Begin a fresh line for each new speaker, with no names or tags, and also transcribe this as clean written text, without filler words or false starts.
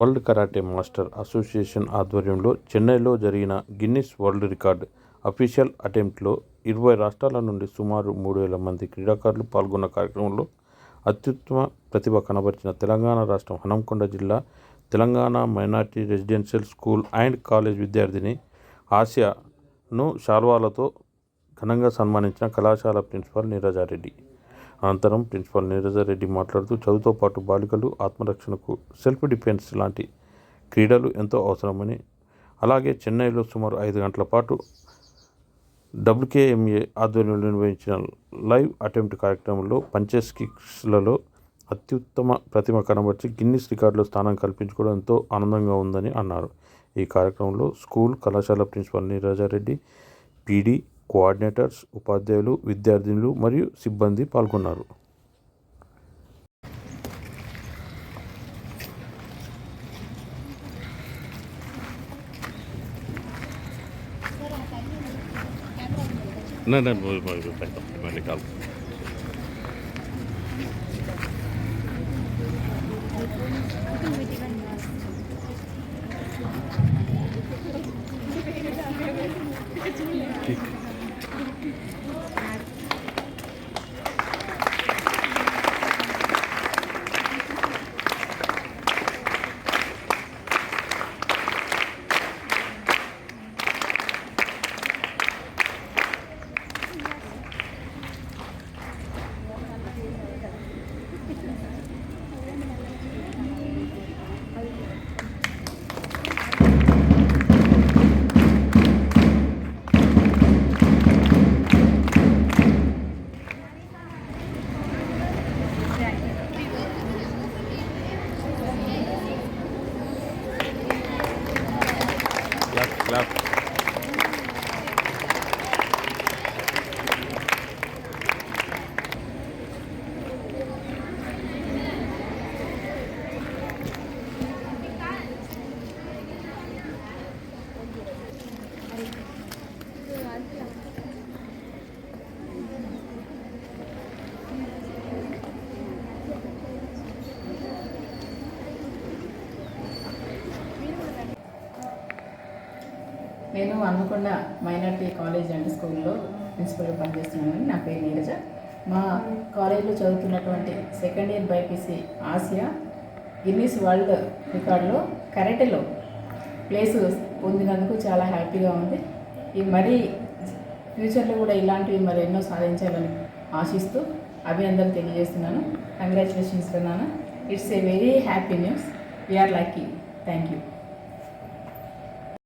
World karate master association ఆధ్వర్యంలో చెన్నైలో జరిగిన గిన్నిస్ వరల్డ్ రికార్డ్ అఫీషియల్ అటెంప్ట్లో 20 రాష్ట్రాల నుండి సుమారు 3,000 మంది క్రీడాకారులు పాల్గొన్న కార్యక్రమంలో అత్యుత్తమ ప్రతిభ కనబరిచిన తెలంగాణ రాష్ట్రం హన్మకొండ జిల్లా Telangana minority residential school and college విద్యార్థిని ఆసియాను శాల్వాలతో ఘనంగా సన్మానించిన కళాశాల ప్రిన్సిపాల్ నీరజారెడ్డి. అనంతరం ప్రిన్సిపాల్ నీరజారెడ్డి మాట్లాడుతూ చదువుతో పాటు బాలికలు ఆత్మరక్షణకు సెల్ఫ్ డిఫెన్స్ లాంటి క్రీడలు ఎంతో అవసరమని, అలాగే చెన్నైలో సుమారు 5 గంటల పాటు WKMA ఆధ్వర్యంలో నిర్వహించిన లైవ్ అటెంప్ట్ కార్యక్రమంలో పంచెస్ కిక్స్లలో అత్యుత్తమ ప్రతిమ కనబర్చి గిన్నిస్ రికార్డులో స్థానం కల్పించుకోవడం ఎంతో ఆనందంగా ఉందని అన్నారు. ఈ కార్యక్రమంలో స్కూల్, కళాశాల ప్రిన్సిపాల్ నీరజారెడ్డి, PD, కోఆర్డినేటర్స్, ఉపాధ్యాయులు, విద్యార్థినులు మరియు సిబ్బంది పాల్గొన్నారు. Clap.
నేను హన్మకొండ మైనారిటీ కాలేజ్ అండ్ స్కూల్లో ప్రిన్సిపల్గా పనిచేస్తున్నాను. నా పేరు నీరజ. మా కాలేజీలో చదువుతున్నటువంటి second year BiPC Asia Guinness world రికార్డులో కరాటేలో ప్లేస్ పొందినందుకు చాలా హ్యాపీగా ఉంది. ఈ మరీ ఫ్యూచర్లో కూడా ఇలాంటివి మరి ఎన్నో సాధించాలని ఆశిస్తూ అభినందనలు తెలియజేస్తున్నాను. కంగ్రాచులేషన్స్ నాన్న. It's a very happy news. We are lucky. Thank you.